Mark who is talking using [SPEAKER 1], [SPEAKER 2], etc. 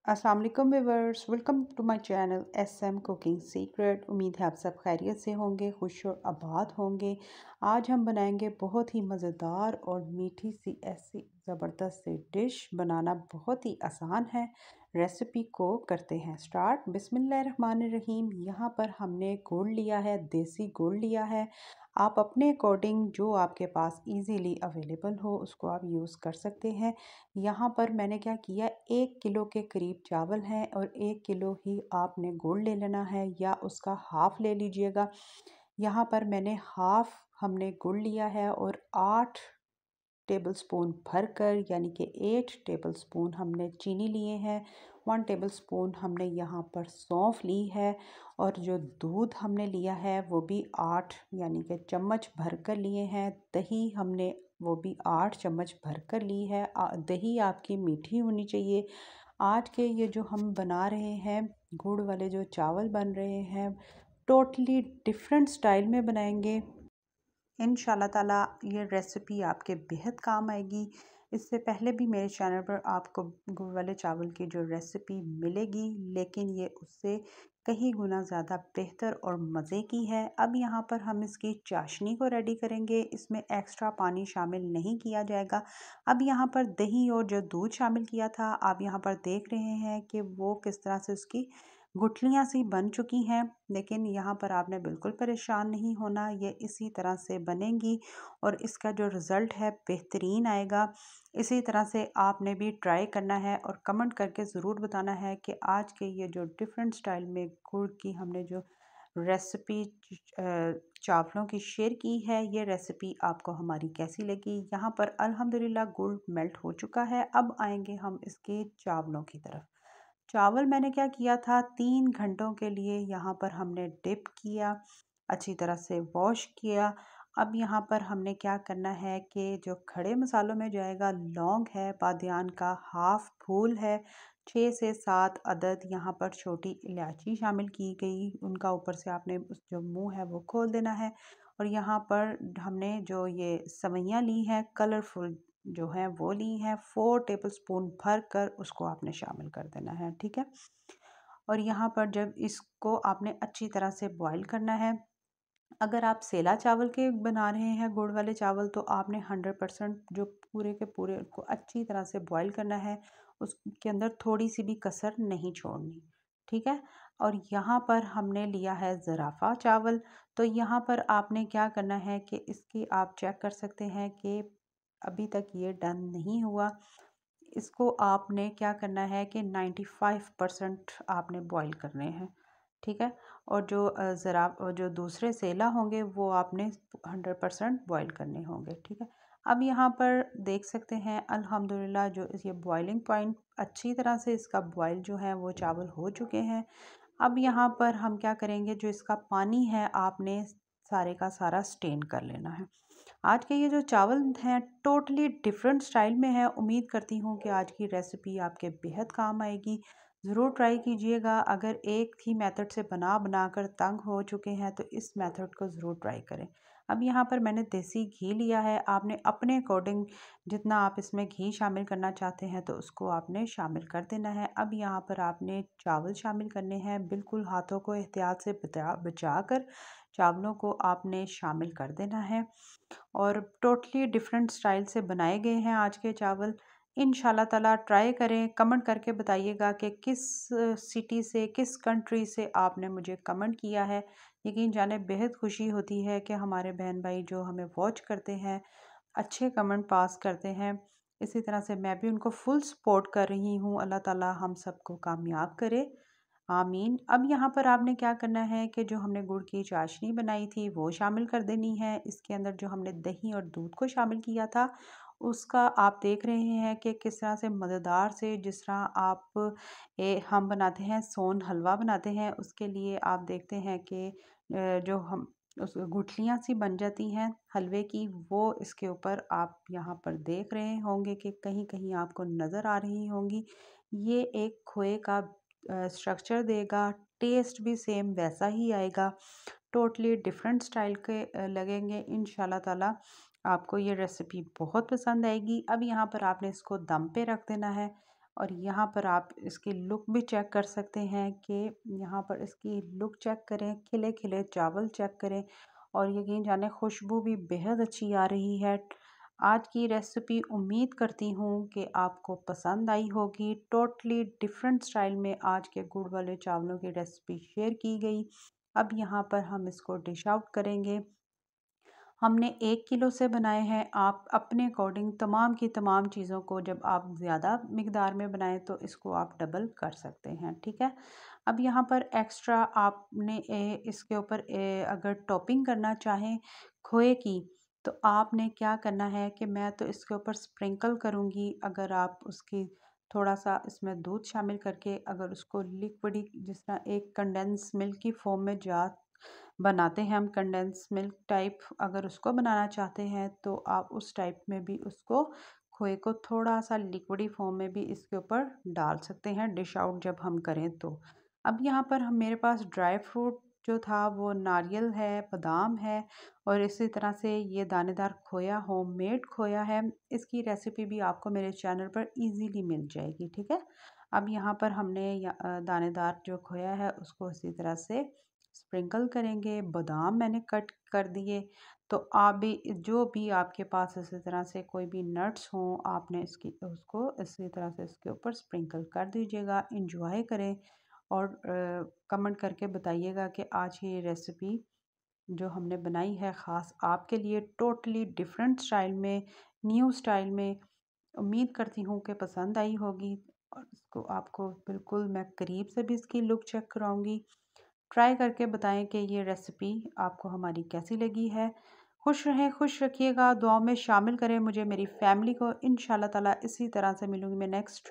[SPEAKER 1] अस्सलाम वालेकुम viewers, welcome to my channel SM cooking secret. उम्मीद है आप सब खैरियत से होंगे, खुश और आबाद होंगे। आज हम बनाएंगे बहुत ही मज़ेदार और मीठी सी ऐसी ज़बरदस्त सी डिश। बनाना बहुत ही आसान है। रेसिपी को करते हैं स्टार्ट। बिस्मिल्लाहिर्रहमानिर्रहीम। यहाँ पर हमने गुड़ लिया है, देसी गुड़ लिया है। आप अपने अकॉर्डिंग जो आपके पास इजीली अवेलेबल हो उसको आप यूज़ कर सकते हैं। यहाँ पर मैंने क्या किया, 1 किलो के करीब चावल हैं और 1 किलो ही आपने गुड़ ले लेना है या उसका हाफ़ ले लीजिएगा। यहाँ पर मैंने हाफ़ हमने गुड़ लिया है और 8 टेबलस्पून भरकर यानी कि 8 टेबलस्पून हमने चीनी लिए हैं। 1 टेबलस्पून हमने यहाँ पर सौंफ ली है और जो दूध हमने लिया है वो भी 8 यानी कि चम्मच भरकर लिए हैं। दही हमने वो भी 8 चम्मच भरकर ली है। दही आपकी मीठी होनी चाहिए। आज के ये जो हम बना रहे हैं गुड़ वाले जो चावल बन रहे हैं, टोटली डिफरेंट स्टाइल में बनाएंगे। इंशाल्लाह ताला ये रेसिपी आपके बेहद काम आएगी। इससे पहले भी मेरे चैनल पर आपको गुड़ वाले चावल की जो रेसिपी मिलेगी, लेकिन ये उससे कहीं गुना ज़्यादा बेहतर और मज़े की है। अब यहाँ पर हम इसकी चाशनी को रेडी करेंगे। इसमें एक्स्ट्रा पानी शामिल नहीं किया जाएगा। अब यहाँ पर दही और जो दूध शामिल किया था, आप यहाँ पर देख रहे हैं कि वो किस तरह से उसकी गुठलियाँ सी बन चुकी हैं। लेकिन यहाँ पर आपने बिल्कुल परेशान नहीं होना, ये इसी तरह से बनेंगी और इसका जो रिज़ल्ट है बेहतरीन आएगा। इसी तरह से आपने भी ट्राई करना है और कमेंट करके ज़रूर बताना है कि आज के ये जो डिफरेंट स्टाइल में गुड़ की हमने जो रेसिपी चावलों की शेयर की है, ये रेसिपी आपको हमारी कैसी लगी। यहाँ पर अल्हम्दुलिल्लाह गुड़ मेल्ट हो चुका है। अब आएंगे हम इसके चावलों की तरफ। चावल मैंने क्या किया था, 3 घंटों के लिए यहाँ पर हमने डिप किया, अच्छी तरह से वॉश किया। अब यहाँ पर हमने क्या करना है कि जो खड़े मसालों में जाएगा, लौंग है, बादियान का हाफ फूल है, 6 से 7 अदद यहाँ पर छोटी इलायची शामिल की गई। उनका ऊपर से आपने उस जो मुंह है वो खोल देना है। और यहाँ पर हमने जो ये सवैयाँ ली हैं कलरफुल जो है वो ली हैं, 4 टेबलस्पून भर कर उसको आपने शामिल कर देना है। ठीक है। और यहाँ पर जब इसको आपने अच्छी तरह से बॉईल करना है। अगर आप सेला चावल के बना रहे हैं गुड़ वाले चावल, तो आपने 100% जो पूरे के पूरे उसको अच्छी तरह से बॉईल करना है। उसके अंदर थोड़ी सी भी कसर नहीं छोड़नी। ठीक है। और यहाँ पर हमने लिया है ज़राफ़ा चावल। तो यहाँ पर आपने क्या करना है कि इसकी आप चेक कर सकते हैं कि अभी तक ये डन नहीं हुआ। इसको आपने क्या करना है कि 95% आपने बॉईल करने हैं। ठीक है। और जो ज़रा जो दूसरे सेला होंगे वो आपने 100% बॉईल करने होंगे। ठीक है। अब यहाँ पर देख सकते हैं अल्हम्दुलिल्लाह जो ये बॉइलिंग पॉइंट अच्छी तरह से इसका बॉईल जो है वो चावल हो चुके हैं। अब यहाँ पर हम क्या करेंगे, जो इसका पानी है आपने सारे का सारा स्टेन कर लेना है। आज के ये जो चावल हैं टोटली डिफरेंट स्टाइल में है। उम्मीद करती हूँ कि आज की रेसिपी आपके बेहद काम आएगी। ज़रूर ट्राई कीजिएगा। अगर एक ही मेथड से बना बना कर तंग हो चुके हैं तो इस मेथड को ज़रूर ट्राई करें। अब यहाँ पर मैंने देसी घी लिया है। आपने अपने अकॉर्डिंग जितना आप इसमें घी शामिल करना चाहते हैं तो उसको आपने शामिल कर देना है। अब यहाँ पर आपने चावल शामिल करने हैं। बिल्कुल हाथों को एहतियात से बचा कर चावलों को आपने शामिल कर देना है। और टोटली डिफरेंट स्टाइल से बनाए गए हैं आज के चावल। इंशाल्लाह ताला ट्राई करें। कमेंट करके बताइएगा कि किस सिटी से, किस कंट्री से आपने मुझे कमेंट किया है। यकीन जाने बेहद खुशी होती है कि हमारे बहन भाई जो हमें वॉच करते हैं अच्छे कमेंट पास करते हैं। इसी तरह से मैं भी उनको फुल सपोर्ट कर रही हूँ। अल्लाह ताला हम सबको कामयाब करे, आमीन। अब यहाँ पर आपने क्या करना है कि जो हमने गुड़ की चाशनी बनाई थी वो शामिल कर देनी है। इसके अंदर जो हमने दही और दूध को शामिल किया था उसका आप देख रहे हैं कि किस तरह से मज़ेदार से, जिस तरह आप हम बनाते हैं सोन हलवा बनाते हैं, उसके लिए आप देखते हैं कि जो हम उस गुठलियाँ सी बन जाती हैं हलवे की, वो इसके ऊपर आप यहाँ पर देख रहे होंगे कि कहीं कहीं आपको नज़र आ रही होंगी। ये एक खोए का स्ट्रक्चर देगा। टेस्ट भी सेम वैसा ही आएगा। टोटली डिफरेंट स्टाइल के लगेंगे। इंशाल्लाह ताला आपको ये रेसिपी बहुत पसंद आएगी। अब यहाँ पर आपने इसको दम पे रख देना है और यहाँ पर आप इसकी लुक भी चेक कर सकते हैं कि यहाँ पर इसकी लुक चेक करें, खिले खिले चावल चेक करें और यकीन जाने खुशबू भी बेहद अच्छी आ रही है। आज की रेसिपी उम्मीद करती हूँ कि आपको पसंद आई होगी। टोटली डिफरेंट स्टाइल में आज के गुड़ वाले चावलों की रेसिपी शेयर की गई। अब यहाँ पर हम इसको डिश आउट करेंगे। हमने 1 किलो से बनाए हैं। आप अपने अकॉर्डिंग तमाम की तमाम चीज़ों को जब आप ज़्यादा मिकदार में बनाएं तो इसको आप डबल कर सकते हैं, ठीक है। अब यहाँ पर एक्स्ट्रा आपने इसके ऊपर अगर टॉपिंग करना चाहें खोए की, तो आपने क्या करना है कि मैं तो इसके ऊपर स्प्रिंकल करूँगी। अगर आप उसकी थोड़ा सा इसमें दूध शामिल करके अगर उसको लिक्विड जिस तरह एक कंडेंस मिल्क की फॉर्म में जा बनाते हैं हम कंडेंस मिल्क टाइप, अगर उसको बनाना चाहते हैं तो आप उस टाइप में भी उसको खोए को थोड़ा सा लिक्विडी फॉर्म में भी इसके ऊपर डाल सकते हैं डिश आउट जब हम करें तो। अब यहाँ पर हम मेरे पास ड्राई फ्रूट जो था वो नारियल है, बादाम है और इसी तरह से ये दानेदार खोया होममेड खोया है। इसकी रेसिपी भी आपको मेरे चैनल पर इजीली मिल जाएगी, ठीक है। अब यहाँ पर हमने दानेदार जो खोया है उसको इसी तरह से स्प्रिंकल करेंगे। बादाम मैंने कट कर दिए। तो आप भी जो भी आपके पास इसी तरह से कोई भी नट्स हों आपने इसकी उसको इसी तरह से इसके ऊपर स्प्रिंकल कर दीजिएगा। इंजॉय करें और कमेंट करके बताइएगा कि आज की रेसिपी जो हमने बनाई है ख़ास आपके लिए टोटली डिफरेंट स्टाइल में, न्यू स्टाइल में। उम्मीद करती हूँ कि पसंद आई होगी और इसको आपको बिल्कुल मैं करीब से भी इसकी लुक चेक कराऊंगी। ट्राई करके बताएं कि ये रेसिपी आपको हमारी कैसी लगी है। खुश रहें, खुश रखिएगा, दुआओं में शामिल करें मुझे, मेरी फैमिली को। इंशाल्लाह ताला इसी तरह से मिलूंगी मैं नेक्स्ट